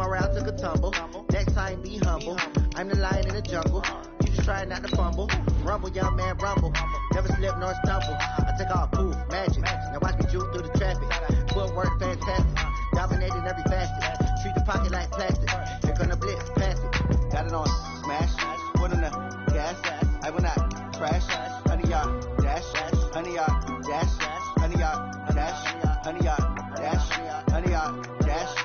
around, took a tumble. Next time, be humble. I'm the lion in the jungle. You just try not to fumble. Rumble, young man, rumble. Never slip nor stumble. I take all poof, magic. Now watch me jewel through the traffic. Footwork fantastic. Dominating every facet. Treat the pocket like plastic. Here come the blitz, pass it. Got it on smash. Foot on the gas. I will not crash. 100-yard dash. 100-yard dash. 100-yard dash. 100-yard dash. 100-yard dash.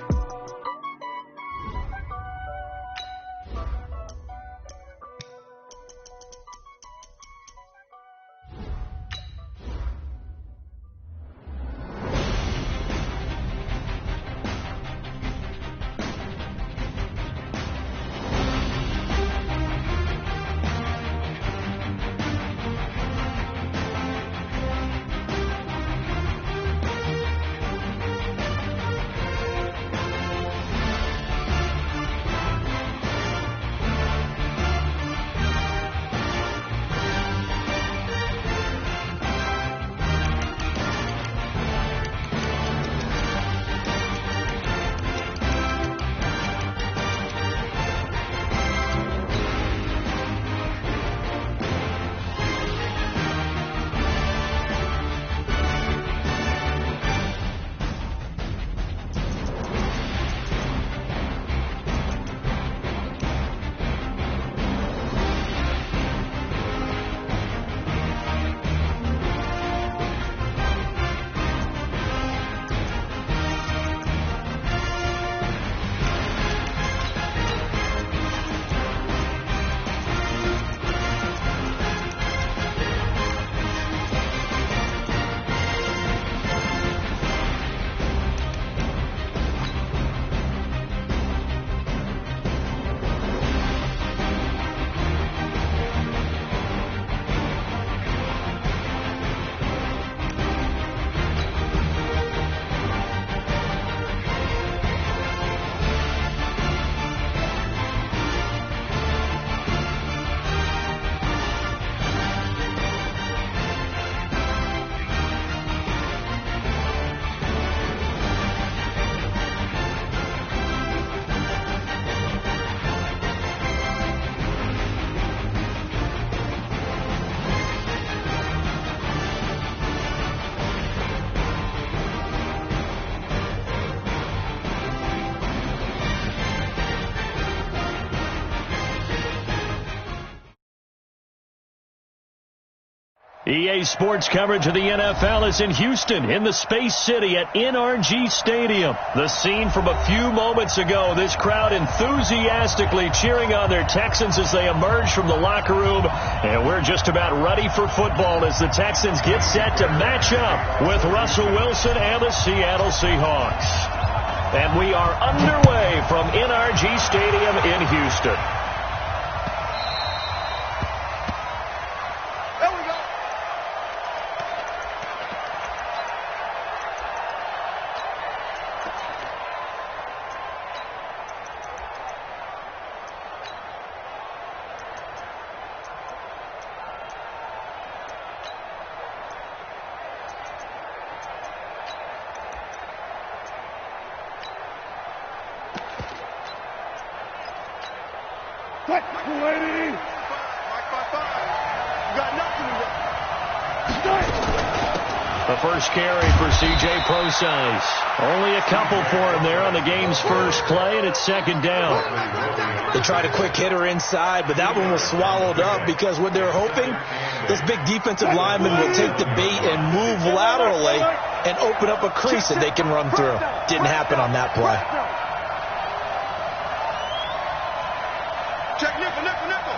EA Sports coverage of the NFL is in Houston, in the Space City at NRG Stadium. The scene from a few moments ago, this crowd enthusiastically cheering on their Texans as they emerge from the locker room. And we're just about ready for football as the Texans get set to match up with Russell Wilson and the Seattle Seahawks. And we are underway from NRG Stadium in Houston. The first carry for C.J. Procise. Only a couple for him there on the game's first play, and it's second down. They tried a quick hitter inside, but that one was swallowed up because what they're hoping, this big defensive lineman will take the bait and move laterally and open up a crease that they can run through. Didn't happen on that play. Check nickel, nickel, nickel.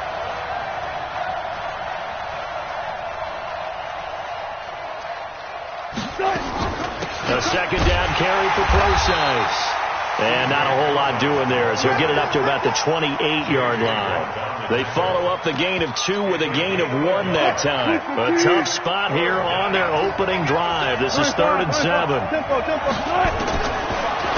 A second down carry for Procise. And not a whole lot doing there as he'll get it up to about the 28-yard line. They follow up the gain of 2 with a gain of 1 that time. A tough spot here on their opening drive. This is 3rd and 7.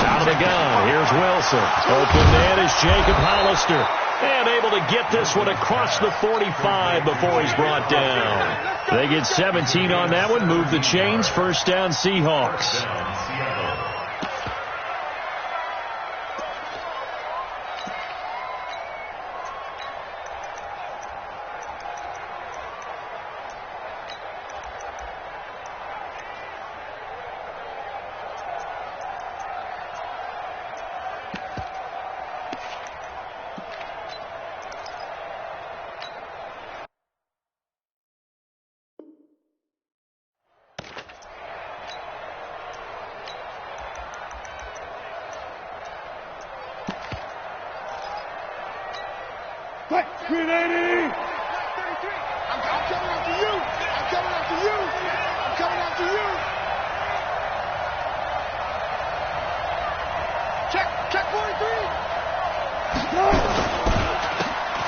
Out of the gun, here's Wilson. Open man is Jacob Hollister. And able to get this one across the 45 before he's brought down. They get 17 on that one, move the chains, first down Seahawks. 380. I'm coming after you. I'm coming after you. I'm coming after you. Check 43.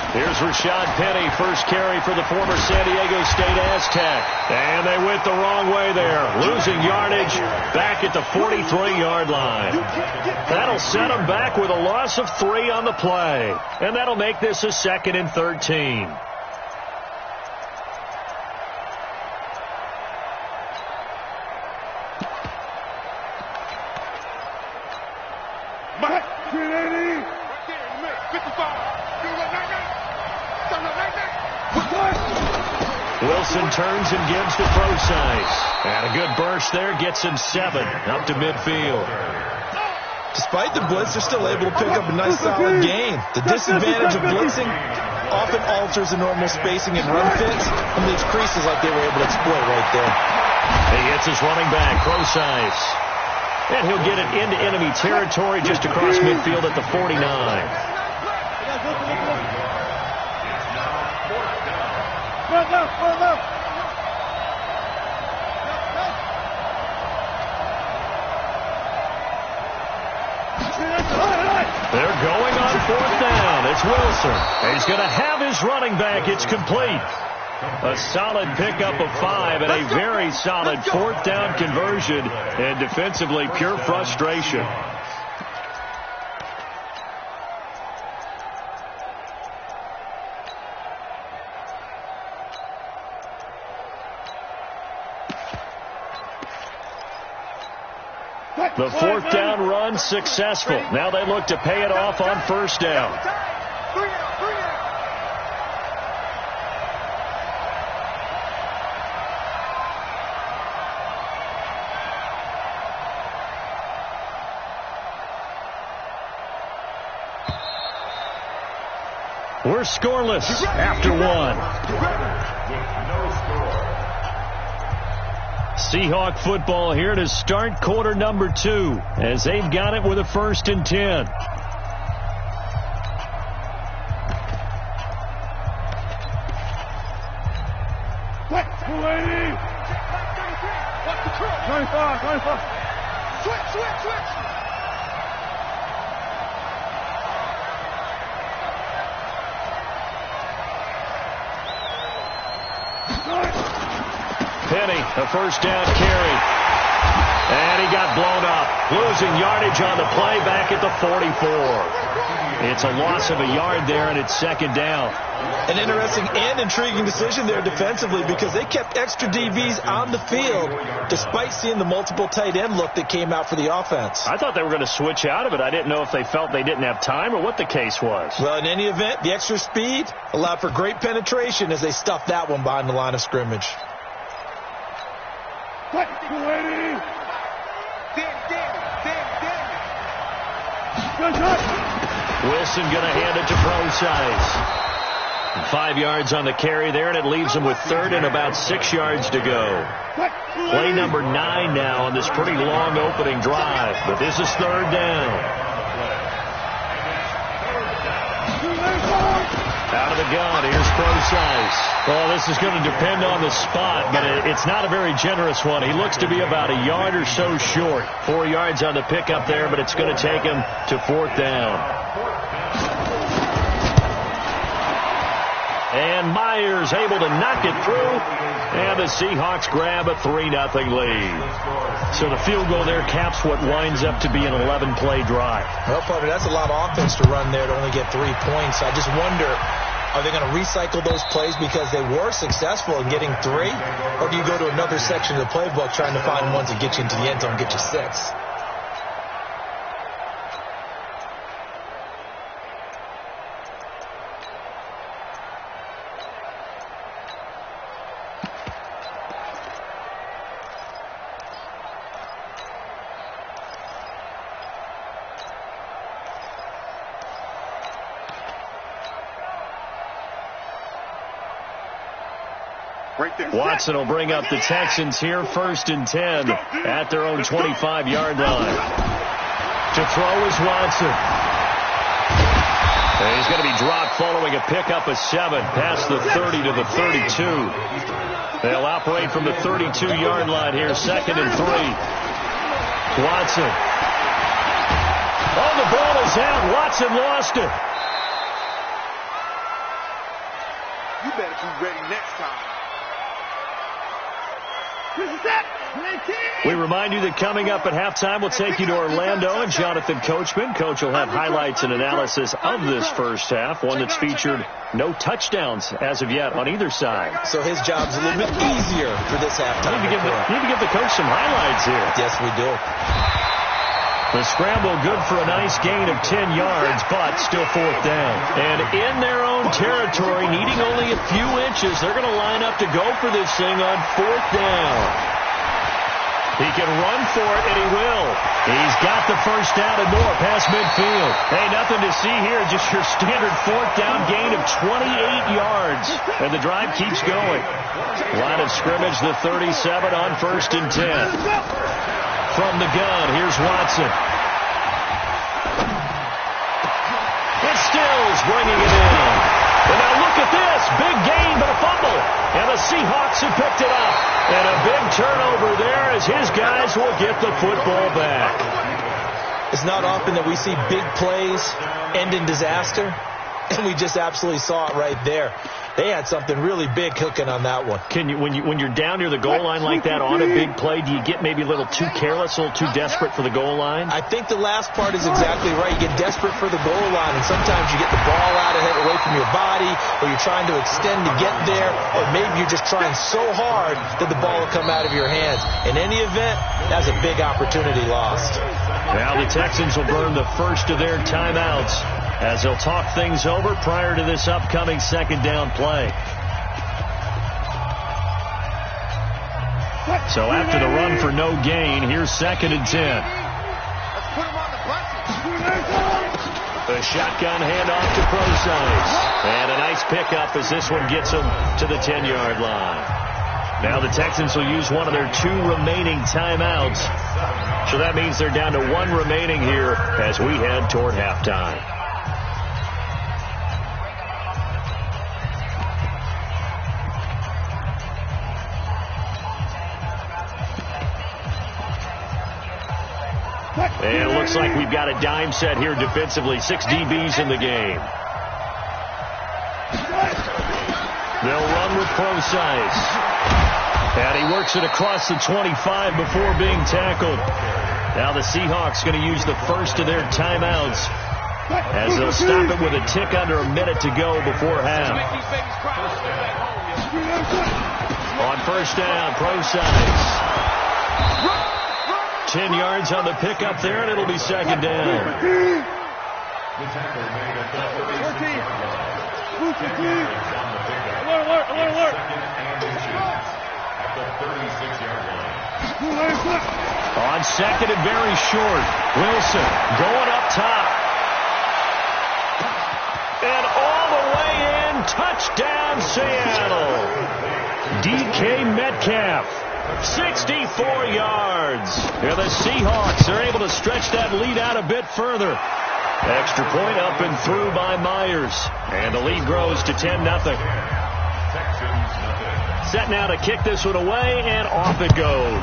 Here's Rashad Penny, first carry for the former San Diego State Aztec. And they went the wrong way there, losing yardage back at the 43-yard line. That'll set them back with a loss of 3 on the play. And that'll make this a 2nd and 13. Wilson turns and gives to Procise. And a good burst there gets him 7 up to midfield. Despite the blitz, they're still able to pick up a nice solid gain. The disadvantage of blitzing often alters the normal spacing and run fits and leaves creases like they were able to exploit right there. He hits his running back, Procise. And he'll get it into enemy territory just across midfield at the 49. They're going on 4th down. It's Wilson. He's going to have his running back. It's complete. A solid pickup of 5 and a very solid 4th down conversion. And defensively, pure frustration. The 4th down run successful. Now they look to pay it off on 1st down. We're scoreless after 1. Seahawk football here to start quarter number 2 as they've got it with a 1st and 10. What? 280. 25. Switch. Penny, a 1st down carry. And he got blown up. Losing yardage on the play back at the 44. It's a loss of a yard there, and it's 2nd down. An interesting and intriguing decision there defensively because they kept extra DBs on the field despite seeing the multiple tight end look that came out for the offense. I thought they were going to switch out of it. I didn't know if they felt they didn't have time or what the case was. Well, in any event, the extra speed allowed for great penetration as they stuffed that one behind the line of scrimmage. 280. Wilson going to hand it to Procise. 5 yards on the carry there, and it leaves him with 3rd and about 6 yards to go. Play number 9 now on this pretty long opening drive, but this is 3rd down. Out of the gun, here's Procise. Well, this is going to depend on the spot, but it's not a very generous one. He looks to be about a yard or so short. 4 yards on the pickup there, but it's going to take him to 4th down. And Myers able to knock it through, and the Seahawks grab a 3-0 lead. So the field goal there caps what winds up to be an 11-play drive. Well, partner, that's a lot of offense to run there to only get 3 points. I just wonder, are they going to recycle those plays because they were successful in getting 3? Or do you go to another section of the playbook trying to find ones that get you into the end zone and get you 6? Watson will bring up the Texans here, 1st and 10 at their own 25-yard line. To throw is Watson. And he's going to be dropped following a pickup of 7 past the 30 to the 32. They'll operate from the 32-yard line here, 2nd and 3. Watson. Oh, the ball is out. Watson lost it. You better be ready next time. We remind you that coming up at halftime, we'll take you to Orlando and Jonathan Coachman. Coach will have highlights and analysis of this first half, one that's featured no touchdowns as of yet on either side. So his job's a little bit easier for this halftime. Need to give the coach some highlights here. Yes, we do. The scramble good for a nice gain of 10 yards, but still 4th down. And in their own territory, needing only a few inches, they're going to line up to go for this thing on 4th down. He can run for it, and he will. He's got the first down and more past midfield. Hey, nothing to see here, just your standard 4th down gain of 28 yards. And the drive keeps going. Line of scrimmage, the 37 on 1st and 10. From the gun, here's Watson. It's Stills bringing it in. And now look at this. Big gain, but a fumble. And the Seahawks have picked it up. And a big turnover there as his guys will get the football back. It's not often that we see big plays end in disaster. And we just absolutely saw it right there. They had something really big cooking on that one. When you're down near the goal line like that on a big play, do you get maybe a little too careless, a little too desperate for the goal line? I think the last part is exactly right. You get desperate for the goal line, and sometimes you get the ball out ahead away from your body, or you're trying to extend to get there, or maybe you're just trying so hard that the ball will come out of your hands. In any event, that's a big opportunity lost. Now the Texans will burn the first of their timeouts as they'll talk things over prior to this upcoming 2nd down play. So after the run for no gain, here's 2nd and 10. The shotgun handoff to Procise. And a nice pickup as this one gets them to the 10-yard line. Now the Texans will use one of their 2 remaining timeouts. So that means they're down to 1 remaining here as we head toward halftime. And it looks like we've got a dime set here defensively. 6 DBs in the game. They'll run with Procise. And he works it across the 25 before being tackled. Now the Seahawks going to use the first of their timeouts as they'll stop it with a tick under a minute to go before half. On 1st down, Procise. 10 yards on the pickup there, and it'll be 2nd down. On 2nd and very short, Wilson going up top. And all the way in, touchdown Seattle. DK Metcalf. 64 yards. And the Seahawks are able to stretch that lead out a bit further. Extra point up and through by Myers. And the lead grows to 10-0. Set now to kick this one away, and off it goes.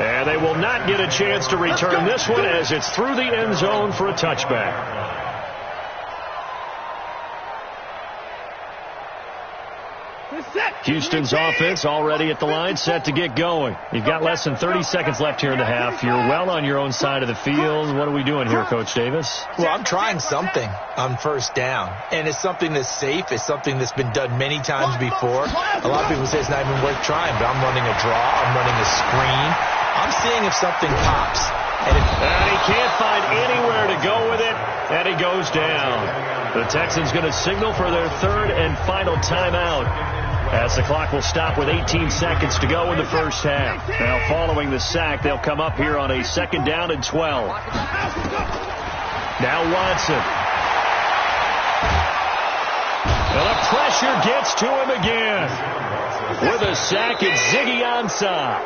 And they will not get a chance to return this one as it's through the end zone for a touchback. Houston's offense already at the line, set to get going. You've got less than 30 seconds left here in the half. You're well on your own side of the field. What are we doing here, Coach Davis? Well, I'm trying something on 1st down, and it's something that's safe. It's something that's been done many times before. A lot of people say it's not even worth trying, but I'm running a draw. I'm running a screen. I'm seeing if something pops. And he can't find anywhere to go with it, and he goes down. The Texans going to signal for their 3rd and final timeout, as the clock will stop with 18 seconds to go in the first half. Now, following the sack, they'll come up here on a 2nd down and 12. Now Watson. And the pressure gets to him again. With a sack, it's Ziggy Ansah.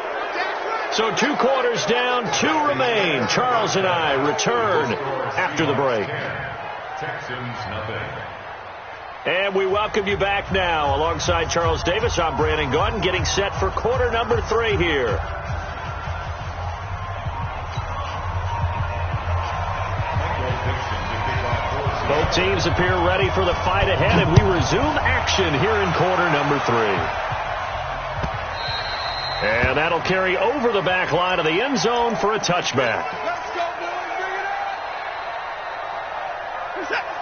So 2 quarters down, 2 remain. Charles and I return after the break. Texans nothing. And we welcome you back now. Alongside Charles Davis, I'm Brandon Gaudin, getting set for quarter number 3 here. Both teams appear ready for the fight ahead, and we resume action here in quarter number 3. And that'll carry over the back line of the end zone for a touchback.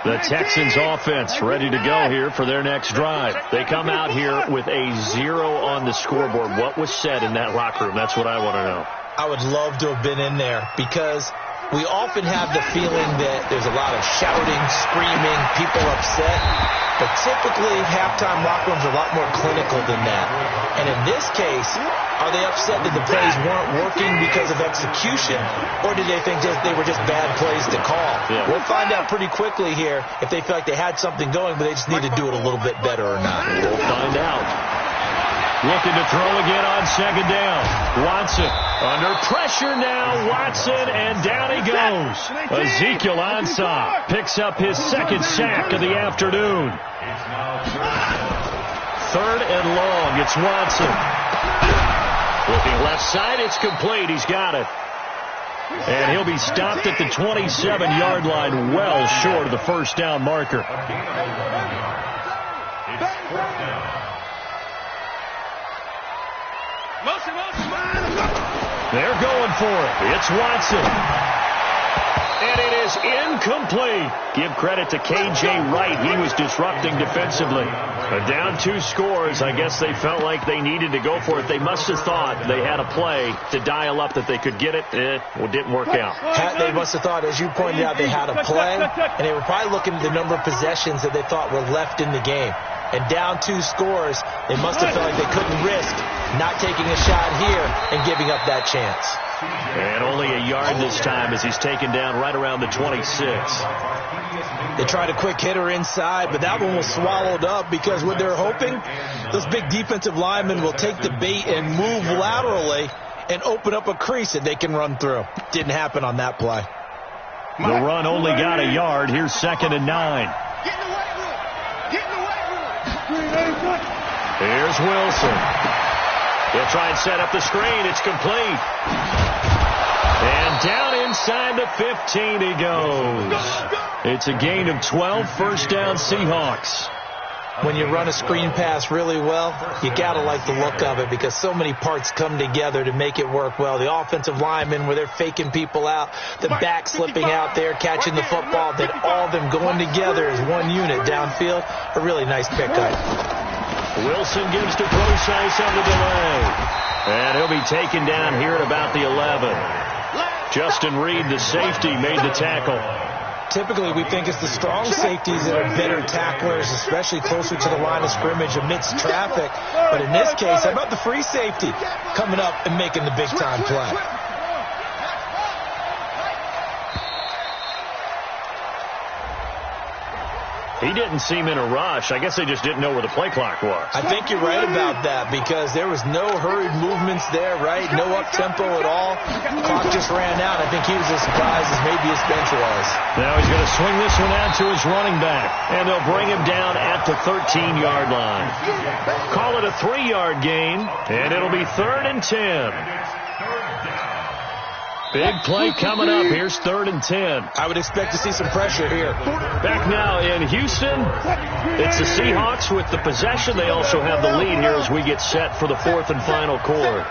The Texans offense ready to go here for their next drive. They come out here with a 0 on the scoreboard. What was said in that locker room? That's what I want to know. I would love to have been in there because we often have the feeling that there's a lot of shouting, screaming, people upset. But typically, halftime locker rooms are a lot more clinical than that. And in this case, are they upset that the plays weren't working because of execution, or did they think they were just bad plays to call? Yeah. We'll find out pretty quickly here if they feel like they had something going, but they just need to do it a little bit better or not. We'll find out. Looking to throw again on second down. Watson under pressure now. Watson, and down he goes. Ezekiel Ansah picks up his second sack of the afternoon. 3rd and long. It's Watson. Looking left side. It's complete. He's got it. And he'll be stopped at the 27-yard line, well short of the first down marker. They're going for it. It's Watson. And it is incomplete. Give credit to K.J. Wright. He was disrupting defensively. Down 2 scores. I guess they felt like they needed to go for it. They must have thought they had a play to dial up that they could get it. It didn't work out. They must have thought, as you pointed out, they had a play. And they were probably looking at the number of possessions that they thought were left in the game. And down 2 scores, they must have felt like they couldn't risk not taking a shot here and giving up that chance. And only a yard this time as he's taken down right around the 26. They tried a quick hitter inside, but that one was swallowed up because what they're hoping, those big defensive linemen will take the bait and move laterally and open up a crease that they can run through. Didn't happen on that play. The run only got a yard. Here's 2nd and 9. Here's Wilson. He'll try and set up the screen. It's complete. And down inside the 15 he goes. It's a gain of 12, first down Seahawks. When you run a screen pass really well, you got to like the look of it because so many parts come together to make it work well. The offensive linemen, where they're faking people out, the back slipping out there, catching the football, then all of them going together as one unit downfield. A really nice pickup. Wilson gives to Procise on the delay. And he'll be taken down here at about the 11. Justin Reed, the safety, made the tackle. Typically, we think it's the strong safeties that are better tacklers, especially closer to the line of scrimmage amidst traffic. But in this case, how about the free safety coming up and making the big-time play? He didn't seem in a rush. I guess they just didn't know where the play clock was. I think you're right about that because there was no hurried movements there, right? No up-tempo at all. The clock just ran out. I think he was as surprised as maybe his bench was. Now he's going to swing this one out to his running back, and they'll bring him down at the 13-yard line. Call it a 3-yard gain, and it'll be 3rd and 10. Big play coming up. Here's 3rd and 10. I would expect to see some pressure here. Back now in Houston, it's the Seahawks with the possession. They also have the lead here as we get set for the 4th and final quarter.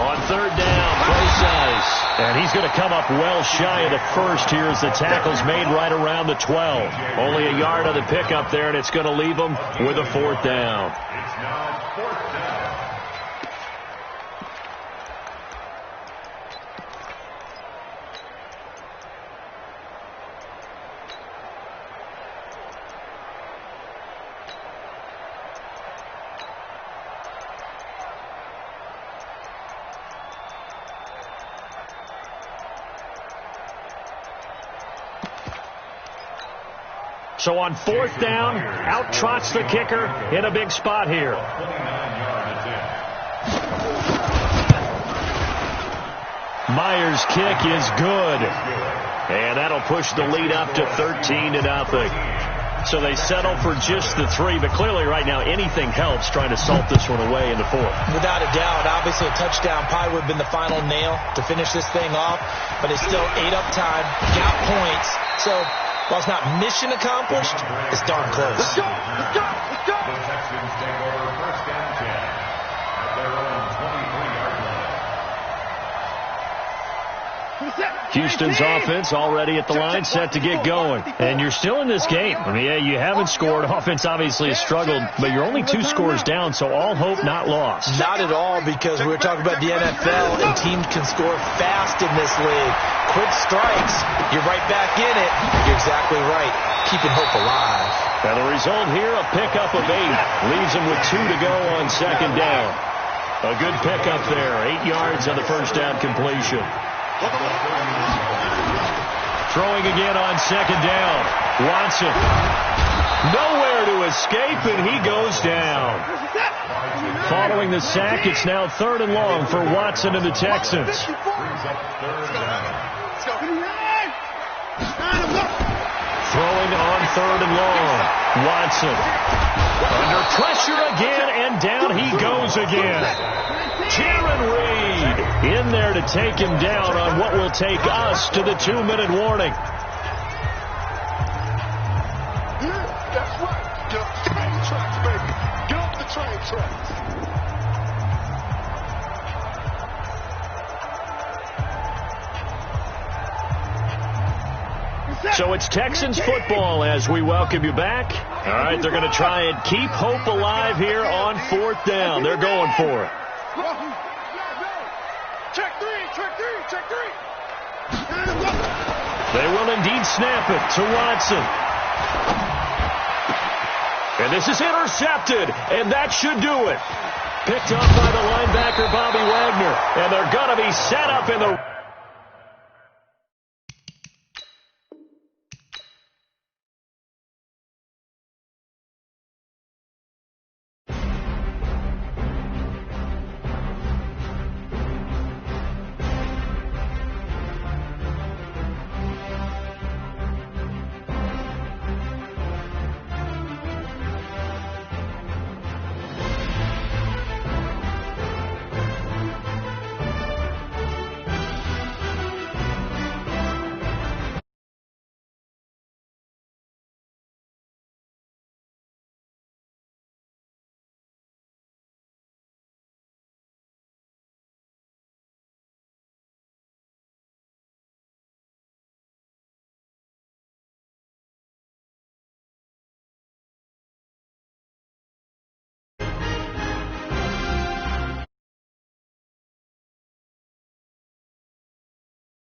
On 3rd down, Procise. And he's going to come up well shy of the first here as the tackle's made right around the 12. Only a yard of the pickup there, and it's going to leave them with a 4th down. It's now 4th down. So on 4th down, out trots the kicker in a big spot here. Myers' kick is good. And that'll push the lead up to 13-0. So they settle for just the 3, but clearly right now anything helps trying to salt this one away in the 4th. Without a doubt, obviously a touchdown probably would have been the final nail to finish this thing off, but it's still 8 up time, got points. So while it's not mission accomplished, it's darn close. Let's go! Let's go! Let's go! The Texans take over 1st and 10 at their own 23-yard line. Houston's offense already at the line, set to get going. And you're still in this game. I mean, yeah, you haven't scored. Offense obviously has struggled, but you're only 2 scores down, so all hope not lost. Not at all, because we were talking about the NFL, and teams can score fast in this league. Quick strikes, you're right back in it. You're exactly right. Keeping hope alive. And the result here, a pickup of 8. Leaves them with 2 to go on 2nd down. A good pickup there. 8 yards on the 1st down completion. Throwing again on 2nd down. Watson. Nowhere to escape, and he goes down. Following the sack, it's now 3rd and long for Watson and the Texans. Throwing on 3rd and long. Watson. Under pressure again, and down he goes again. Jaron Reed in there to take him down on what will take us to the 2-minute warning. That's right. Get up the train tracks, baby. Get up the train tracks. So it's Texans football as we welcome you back. All right, they're going to try and keep hope alive here on 4th down. They're going for it. Check 3, check 3, check 3. They will indeed snap it to Watson. And this is intercepted, and that should do it. Picked up by the linebacker, Bobby Wagner. And they're going to be set up in the...